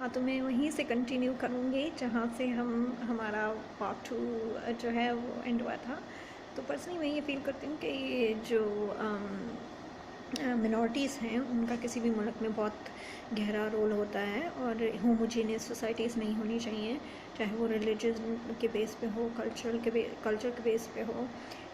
हाँ, तो मैं वहीं से कंटिन्यू करूँगी जहाँ से हम हमारा पार्ट 2 जो है वो एंड हुआ था। तो पर्सनली मैं ये फ़ील करती हूँ कि ये जो मिनॉरिटीज़ हैं उनका किसी भी मुल्क में बहुत गहरा रोल होता है और होमोजीनियस सोसाइटीज़ नहीं होनी चाहिए, चाहे वो रिलीजन के बेस पे हो, कल्चर के बेस पे हो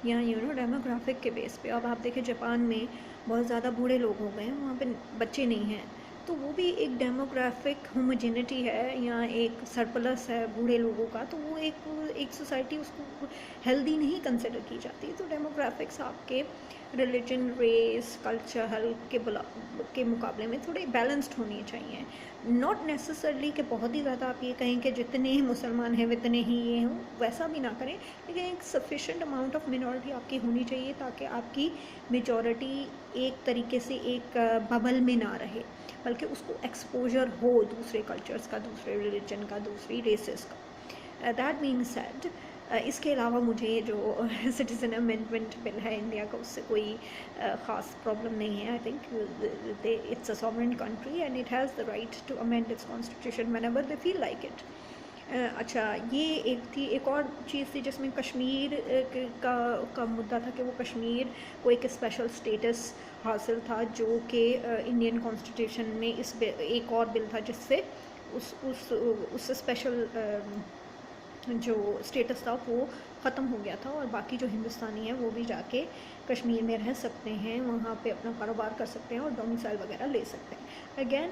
या डेमोग्राफिक के बेस पे। अब आप देखें जापान में बहुत ज़्यादा बूढ़े लोग हो गए हैं, वहाँ पे बच्चे नहीं हैं, तो वो भी एक डेमोग्राफिक होमोजेनिटी है या एक सरप्लस है बूढ़े लोगों का, तो वो एक सोसाइटी उसको हेल्दी नहीं कंसिडर की जाती। तो डेमोग्राफिक्स आपके रिलीजन, रेस, कल्चर के मुकाबले में थोड़े बैलेंस्ड होनी चाहिए। नॉट नेसेसरली कि बहुत ही ज़्यादा आप ये कहें कि जितने ही मुसलमान हैं उतने ही ये हों, वैसा भी ना करें, लेकिन एक सफिशेंट अमाउंट ऑफ मिनॉरिटी आपकी होनी चाहिए ताकि आपकी मेजॉरिटी एक तरीके से एक बबल में ना रहे, बल्कि उसको एक्सपोजर हो दूसरे कल्चर्स का, दूसरे रिलीजन का, दूसरी रेसेस का। दैट बीइंग सेड, इसके अलावा मुझे जो सिटीज़न अमेंडमेंट बिल है इंडिया का, उससे कोई ख़ास प्रॉब्लम नहीं है। I think it's a sovereign country and it has the right to amend its constitution whenever they feel like it. अच्छा, ये एक थी। एक और चीज़ थी जिसमें कश्मीर का मुद्दा था कि वो कश्मीर को एक स्पेशल स्टेटस हासिल था, जो कि इंडियन कॉन्स्टिट्यूशन में एक और बिल था जिससे उस स्पेशल जो स्टेटस था वो ख़त्म हो गया था और बाकी जो हिंदुस्तानी हैं वो भी जाके कश्मीर में रह सकते हैं, वहाँ पे अपना कारोबार कर सकते हैं और डोमिसाइल वगैरह ले सकते हैं। अगेन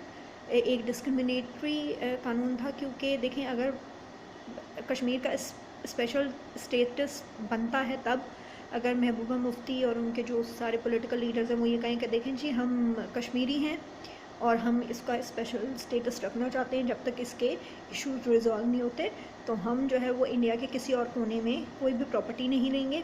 एक डिस्क्रिमिनेटरी कानून था, क्योंकि देखें अगर कश्मीर का स्पेशल स्टेटस बनता है तब अगर महबूबा मुफ्ती और उनके जो सारे पॉलिटिकल लीडर्स हैं वो ये कहें कि देखें जी हम कश्मीरी हैं और हम इसका स्पेशल स्टेटस रखना चाहते हैं, जब तक इसके इश्यूज रिजॉल्व नहीं होते तो हम जो है वो इंडिया के किसी और कोने में कोई भी प्रॉपर्टी नहीं लेंगे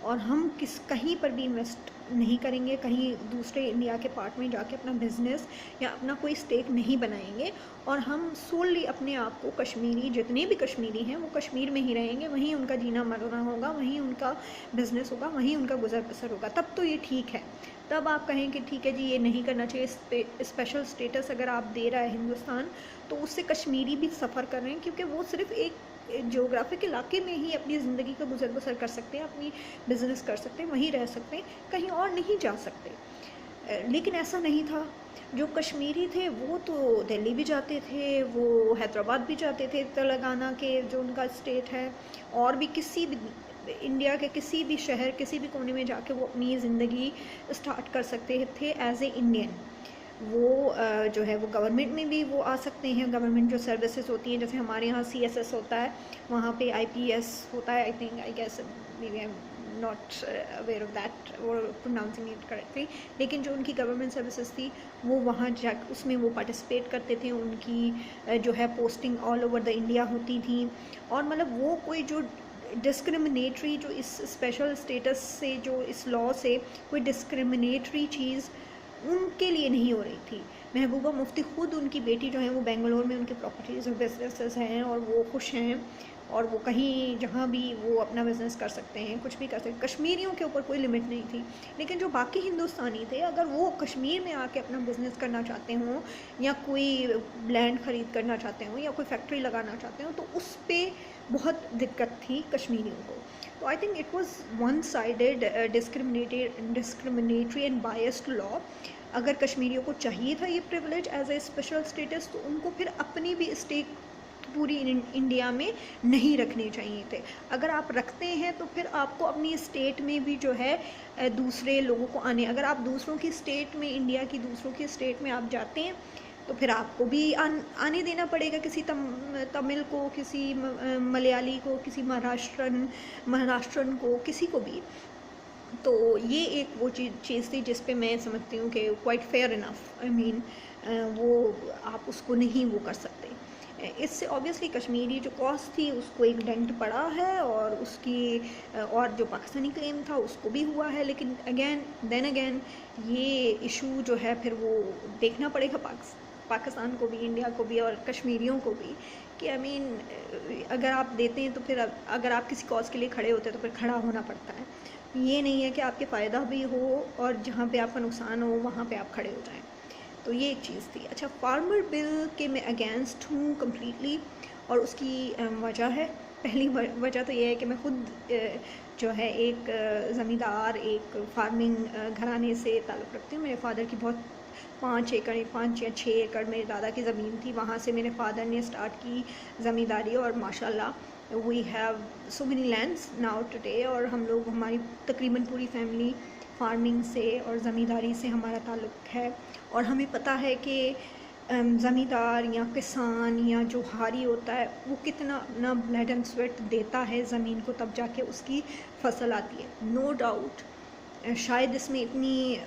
और हम कहीं पर भी इन्वेस्ट नहीं करेंगे, कहीं दूसरे इंडिया के पार्ट में जाके अपना बिजनेस या अपना कोई स्टेक नहीं बनाएंगे और हम सोलली अपने आप को कश्मीरी, जितने भी कश्मीरी हैं वो कश्मीर में ही रहेंगे, वहीं उनका जीना मरना होगा, वहीं उनका बिजनेस होगा, वहीं उनका गुजर बसर होगा। तब तो ये ठीक है, तब आप कहें कि ठीक है जी ये नहीं करना चाहिए। स्पेशल स्टेटस अगर आप दे रहा है हिंदुस्तान, तो उससे कश्मीरी भी सफ़र कर रहे हैं, क्योंकि वो सिर्फ एक जियोग्राफिक इलाके में ही अपनी ज़िंदगी का गुजर बसर कर सकते हैं, अपनी बिजनेस कर सकते हैं, वहीं रह सकते हैं, कहीं और नहीं जा सकते। लेकिन ऐसा नहीं था। जो कश्मीरी थे वो तो दिल्ली भी जाते थे, वो हैदराबाद भी जाते थे, तेलंगाना के जो उनका स्टेट है, और भी किसी भी इंडिया के किसी भी शहर, किसी भी कोने में जाके वो अपनी ज़िंदगी स्टार्ट कर सकते थे एज ए इंडियन। वो जो है वो गवर्नमेंट में भी वो आ सकते हैं, गवर्नमेंट जो सर्विसेज होती हैं, जैसे हमारे यहाँ CSS होता है, वहाँ पे IPS होता है, I guess, maybe I am not aware of that और प्रोनाउंसिंग इट करेक्टली, लेकिन जो उनकी गवर्नमेंट सर्विसेज थी वो वहाँ जा उसमें वो पार्टिसिपेट करते थे, उनकी जो है posting all over the India होती थी। और मतलब वो कोई जो डिस्क्रिमिनेटरी, जो इस स्पेशल स्टेटस से, जो इस लॉ से कोई डिस्क्रिमिनेटरी चीज़ उनके लिए नहीं हो रही थी। महबूबा मुफ्ती खुद, उनकी बेटी जो है वो बेंगलोर में उनकी प्रॉपर्टीज़ और बिजनेसेस हैं और वो खुश हैं और वो कहीं जहाँ भी वो अपना बिज़नेस कर सकते हैं, कुछ भी कर सकते हैं, कश्मीरियों के ऊपर कोई लिमिट नहीं थी। लेकिन जो बाकी हिंदुस्तानी थे, अगर वो कश्मीर में आके अपना बिज़नेस करना चाहते हों या कोई लैंड ख़रीद करना चाहते हों या कोई फैक्ट्री लगाना चाहते हों, तो उस पर बहुत दिक्कत थी कश्मीरियों को। तो I think it was one sided discriminatory and biased law. अगर कश्मीरियों को चाहिए था ये privilege as a special status, तो उनको फिर अपनी भी स्टेक पूरी इंडिया में नहीं रखने चाहिए थे। अगर आप रखते हैं तो फिर आपको अपनी स्टेट में भी जो है दूसरे लोगों को आने, अगर आप दूसरों की स्टेट में, इंडिया की दूसरों की स्टेट में आप जाते हैं तो फिर आपको भी आने देना पड़ेगा, किसी तमिल को, किसी मलयाली को, किसी महाराष्ट्रन को, किसी को भी। तो ये एक वो चीज़ थी जिस पे मैं समझती हूँ कि quite fair enough, I mean वो आप उसको नहीं वो कर सकते। इससे ऑब्वियसली कश्मीरी जो कॉस्ट थी उसको एक डेंट पड़ा है और उसकी और जो पाकिस्तानी क्लेम था उसको भी हुआ है। लेकिन अगेन ये इशू जो है फिर वो देखना पड़ेगा पाकिस्तान को भी, इंडिया को भी और कश्मीरियों को भी, कि आई मीन अगर आप देते हैं तो फिर अगर आप किसी कॉज के लिए खड़े होते हैं तो फिर खड़ा होना पड़ता है। ये नहीं है कि आपके फ़ायदा भी हो और जहाँ पे आपका नुकसान हो वहाँ पे आप खड़े हो जाएं। तो ये एक चीज़ थी। अच्छा, फार्मर बिल के मैं अगेंस्ट हूँ कम्प्लीटली, और उसकी वजह है, पहली वजह तो ये है कि मैं खुद जो है एक ज़मींदार, एक फार्मिंग घराने से ताल्लुक़ रखती हूँ। मेरे फादर की बहुत 5 एकड़, 5 या 6 एकड़ मेरे दादा की ज़मीन थी, वहाँ से मेरे फादर ने स्टार्ट की ज़मींदारी, और माशाल्लाह we have so many lands now today, और हम लोग, हमारी तकरीबन पूरी फैमिली फार्मिंग से और ज़मींदारी से हमारा ताल्लुक़ है। और हमें पता है कि ज़मींदार या किसान या जो हारी होता है वो कितना अपना ब्लड एंड स्वेट देता है ज़मीन को, तब जाके उसकी फ़सल आती है। नो डाउट शायद इसमें इतनी,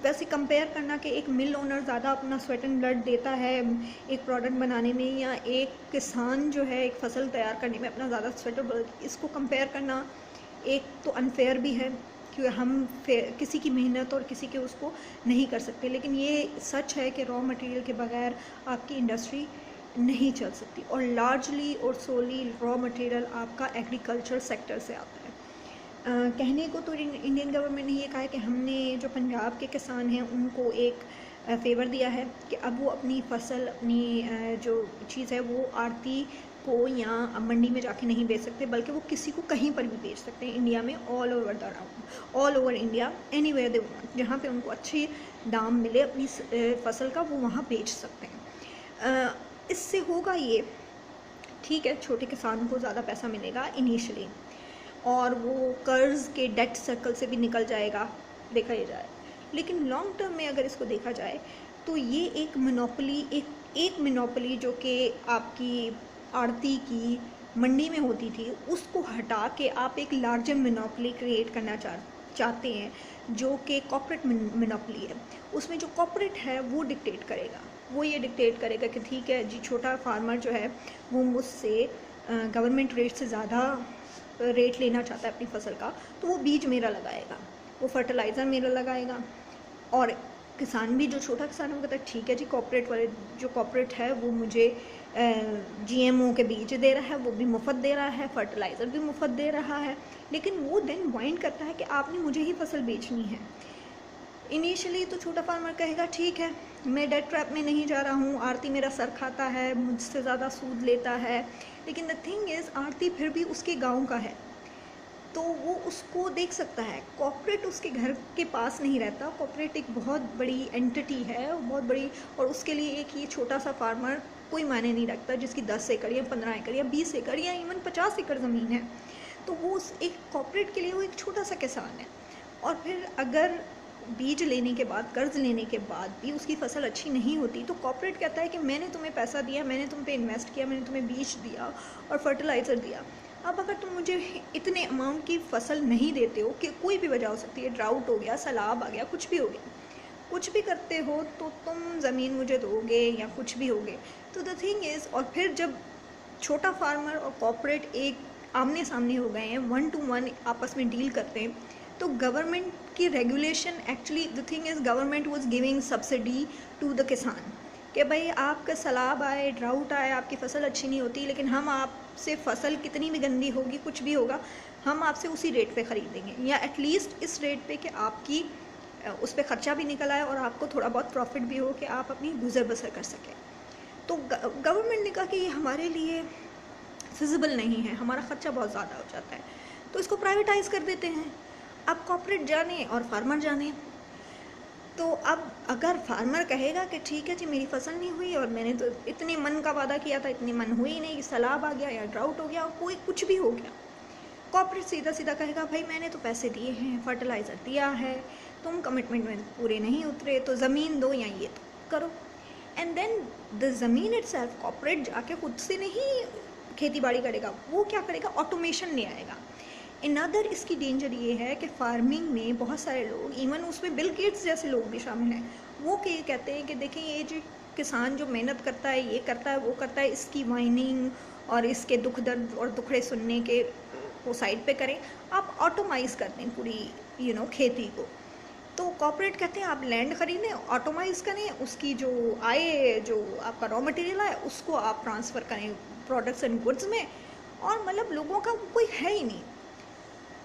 वैसे कंपेयर करना कि एक मिल ओनर ज़्यादा अपना स्वेट एंड ब्लड देता है एक प्रोडक्ट बनाने में, या एक किसान जो है एक फ़सल तैयार करने में अपना ज़्यादा स्वेट और ब्लड, इसको कंपेयर करना एक तो अनफेयर भी है, क्योंकि हम किसी की मेहनत और किसी के उसको नहीं कर सकते। लेकिन ये सच है कि रॉ मटेरियल के बगैर आपकी इंडस्ट्री नहीं चल सकती, और लार्जली और सोली रॉ मटेरियल आपका एग्रीकल्चर सेक्टर से आता है। कहने को तो इंडियन गवर्नमेंट ने ये कहा है कि हमने जो पंजाब के किसान हैं उनको एक फेवर दिया है कि अब वो अपनी फ़सल, अपनी जो चीज़ है वो आड़ती को या मंडी में जाके नहीं बेच सकते, बल्कि वो किसी को कहीं पर भी बेच सकते हैं इंडिया में, all over the round, all over India, anywhere they want, जहाँ पे उनको अच्छे दाम मिले अपनी फ़सल का, वो वहाँ बेच सकते हैं। इससे होगा ये, ठीक है, छोटे किसान को ज़्यादा पैसा मिलेगा इनिशियली, और वो कर्ज़ के डेट सर्कल से भी निकल जाएगा, देखा ही जाए। लेकिन लॉन्ग टर्म में अगर इसको देखा जाए तो ये एक मोनोपोली, एक मोनोपोली जो कि आपकी आड़ती की मंडी में होती थी, उसको हटा के आप एक लार्जर मोनोपोली क्रिएट करना चाहते हैं, जो कि कॉर्पोरेट मोनोपोली है। उसमें जो कॉर्पोरेट है वो डिक्टेट करेगा, वो ये डिक्टेट करेगा कि ठीक है जी, छोटा फार्मर जो है वो मुझसे गवर्नमेंट रेट से ज़्यादा रेट लेना चाहता है अपनी फ़सल का, तो वो बीज मेरा लगाएगा, वो फर्टिलाइज़र मेरा लगाएगा। और किसान भी, जो छोटा किसान है, वो कहता है ठीक है जी, कॉर्पोरेट वाले, जो कॉर्पोरेट है वो मुझे GMO के बीज दे रहा है, वो भी मुफ्त दे रहा है, फर्टिलाइज़र भी मुफ्त दे रहा है, लेकिन वो देन वाइंड करता है कि आपने मुझे ही फ़सल बेचनी है। इनिशियली तो छोटा फार्मर कहेगा ठीक है, मैं डेट ट्रैप में नहीं जा रहा हूँ, आड़ती मेरा सर खाता है, मुझसे ज़्यादा सूद लेता है, लेकिन द थिंग इज़ आड़ती फिर भी उसके गांव का है, तो वो उसको देख सकता है। कॉर्पोरेट उसके घर के पास नहीं रहता, कॉर्पोरेट एक बहुत बड़ी एंटिटी है, बहुत बड़ी, और उसके लिए एक ये छोटा सा फार्मर कोई मायने नहीं रखता, जिसकी 10 एकड़ या 15 एकड़ या 20 एकड़ या इवन 50 एकड़ ज़मीन है, तो वो एक कॉर्पोरेट के लिए वो एक छोटा सा किसान है। और फिर अगर बीज लेने के बाद, कर्ज लेने के बाद भी उसकी फ़सल अच्छी नहीं होती, तो कॉर्पोरेट कहता है कि मैंने तुम्हें पैसा दिया, मैंने तुम पे इन्वेस्ट किया, मैंने तुम्हें बीज दिया और फर्टिलाइज़र दिया, अब अगर तुम मुझे इतने अमाउंट की फ़सल नहीं देते हो, कि कोई भी वजह हो सकती है, ड्राउट हो गया, सैलाब आ गया, कुछ भी हो गया, कुछ भी करते हो तो तुम ज़मीन मुझे दोगे या कुछ भी होगे। तो द थिंग इज़, और फिर जब छोटा फार्मर और कॉर्पोरेट एक आमने सामने हो गए हैं, 1 to 1 आपस में डील करते हैं, तो गवर्नमेंट की regulation, actually the thing is, government was giving subsidy to the kisan, कि भाई आपका सैलाब आए, ड्राउट आए, आपकी फ़सल अच्छी नहीं होती, लेकिन हम आपसे फ़सल कितनी भी गंदी होगी, कुछ भी होगा, हम आपसे उसी रेट पे ख़रीदेंगे, या एटलीस्ट इस रेट पे कि आपकी उस पर ख़र्चा भी निकल आए और आपको थोड़ा बहुत प्रॉफिट भी हो, कि आप अपनी गुजर बसर कर सकें। तो गवर्नमेंट ने कहा कि ये हमारे लिए फिजिबल नहीं है, हमारा ख़र्चा बहुत ज़्यादा हो जाता है, तो इसको प्राइवेटाइज़ कर देते हैं। अब कॉर्पोरेट जाने और फार्मर जाने, तो अब अगर फार्मर कहेगा कि ठीक है जी, मेरी फ़सल नहीं हुई और मैंने तो इतने मन का वादा किया था, इतने मन हुई ही नहीं, सैलाब आ गया या ड्राउट हो गया और कोई कुछ भी हो गया, कॉर्पोरेट सीधा सीधा कहेगा भाई मैंने तो पैसे दिए हैं, फर्टिलाइज़र दिया है, तुम कमिटमेंट में पूरे नहीं उतरे, तो ज़मीन दो या ये तो करो। एंड देन द ज़मीन इटसेल्फ, कॉर्पोरेट जाके खुद से नहीं खेती बाड़ी करेगा, वो क्या करेगा, ऑटोमेशन ले आएगा। अनदर इसकी डेंजर ये है कि फार्मिंग में बहुत सारे लोग, इवन उसमें बिल गेट्स जैसे लोग भी शामिल हैं, वो कहते हैं कि देखें ये जो किसान जो मेहनत करता है, ये करता है, वो करता है, इसकी वाइनिंग और इसके दुख दर्द और दुखड़े सुनने के वो साइड पे करें, आप ऑटोमाइज़ कर दें पूरी खेती को। तो कॉर्पोरेट कहते हैं आप लैंड खरीदें, ऑटोमाइज़ करें, उसकी जो आए, जो आपका रॉ मटेरियल है, उसको आप ट्रांसफ़र करें प्रोडक्ट्स एंड गुड्स में, और मतलब लोगों का कोई है ही नहीं।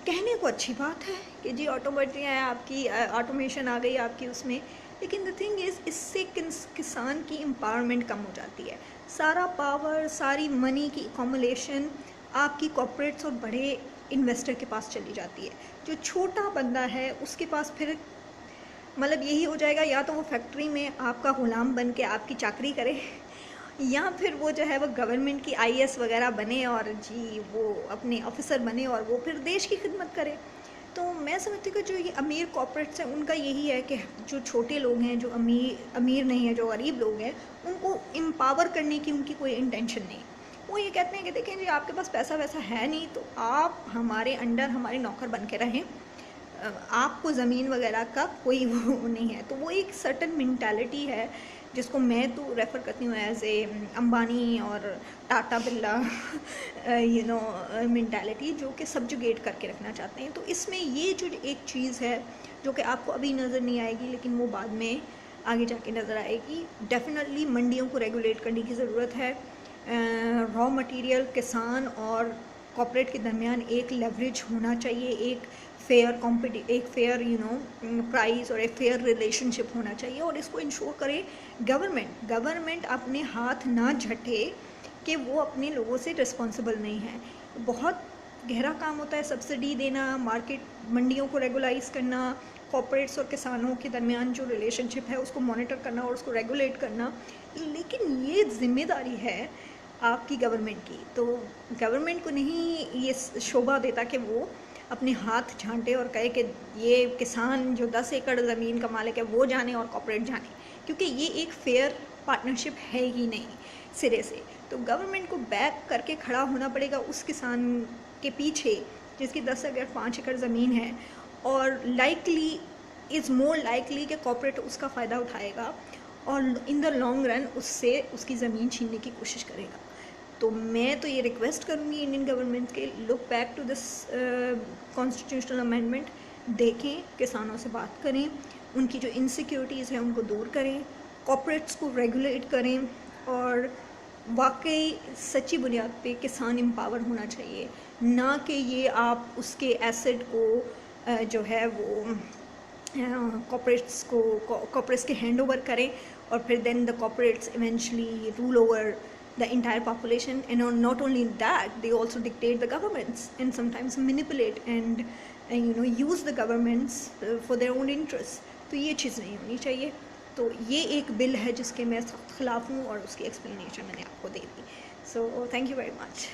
कहने को अच्छी बात है कि जी ऑटोमेटिक है, आपकी ऑटोमेशन आ गई आपकी उसमें, लेकिन द थिंग इज़ इससे किसान की एम्पावरमेंट कम हो जाती है। सारा पावर, सारी मनी की अकोमोलेशन आपकी कॉर्पोरेट्स और बड़े इन्वेस्टर के पास चली जाती है। जो छोटा बंदा है उसके पास फिर मतलब यही हो जाएगा, या तो वो फैक्ट्री में आपका गुलाम बन के आपकी चाकरी करे, या फिर वो जो है वो गवर्नमेंट की आईएएस वगैरह बने और जी वो अपने ऑफिसर बने और वो फिर देश की खिदमत करे। तो मैं समझती हूँ कि जो ये अमीर कॉर्पोरेट्स हैं उनका यही है कि जो छोटे लोग हैं, जो अमीर नहीं है, जो गरीब लोग हैं, उनको एम्पावर करने की उनकी कोई इंटेंशन नहीं। वो ये कहते हैं कि देखें जी आपके पास पैसा वैसा है नहीं, तो आप हमारे अंडर हमारे नौकर बन के रहें, आपको ज़मीन वगैरह का कोई वो नहीं है। तो वो एक सर्टन मेंटालिटी है जिसको मैं तो रेफ़र करती हूँ एज ए अंबानी और टाटा बिरला मेंटालिटी, जो कि सब्जुगेट करके रखना चाहते हैं। तो इसमें ये जो एक चीज़ है जो कि आपको अभी नज़र नहीं आएगी, लेकिन वो बाद में आगे जाके नज़र आएगी। डेफिनेटली मंडियों को रेगुलेट करने की ज़रूरत है। रॉ मटेरियल, किसान और कॉर्पोरेट के दरमियान एक लेवरेज होना चाहिए, एक फेयर प्राइस और एक फेयर रिलेशनशिप होना चाहिए। और इसको इंश्योर करे गवर्नमेंट अपने हाथ ना झटे कि वो अपने लोगों से रिस्पॉन्सिबल नहीं है। बहुत गहरा काम होता है सब्सिडी देना, मार्केट मंडियों को रेगुलाइज करना, कॉर्पोरेट्स और किसानों के दरमियान जो रिलेशनशिप है उसको मॉनिटर करना और उसको रेगुलेट करना। लेकिन ये जिम्मेदारी है आपकी गवर्नमेंट की। तो गवर्नमेंट को नहीं ये शोभा देता कि वो अपने हाथ झांटे और कहे कि ये किसान जो 10 एकड़ ज़मीन का मालिक है वो जाने और कॉर्पोरेट जाने, क्योंकि ये एक फेयर पार्टनरशिप है ही नहीं सिरे से। तो गवर्नमेंट को बैक करके खड़ा होना पड़ेगा उस किसान के पीछे जिसकी 10 अगर 5 एकड़ ज़मीन है, और इज़ मोर लाइकली कि कॉर्पोरेट उसका फ़ायदा उठाएगा और इन द लॉन्ग रन उससे उसकी ज़मीन छीनने की कोशिश करेगा। तो मैं तो ये रिक्वेस्ट करूँगी इंडियन गवर्नमेंट के, look back to this constitutional amendment, देखें, किसानों से बात करें, उनकी जो इनसिक्योरिटीज़ हैं उनको दूर करें, कॉर्पोरेट्स को रेगुलेट करें, और वाकई सच्ची बुनियाद पे किसान एम्पावर होना चाहिए, ना कि ये आप उसके एसेट को जो है वो कॉर्पोरेट्स के हैंड ओवर करें, और फिर then the corporates eventually rule over the entire population, and not only that, they also dictate the governments and sometimes manipulate and use the governments for their own interests. तो ये चीज़ नहीं होनी चाहिए। तो ये एक बिल है जिसके मैं सख्त खिलाफ़ हूँ और उसकी एक्सप्लेनेशन मैंने आपको दे दी। So thank you very much.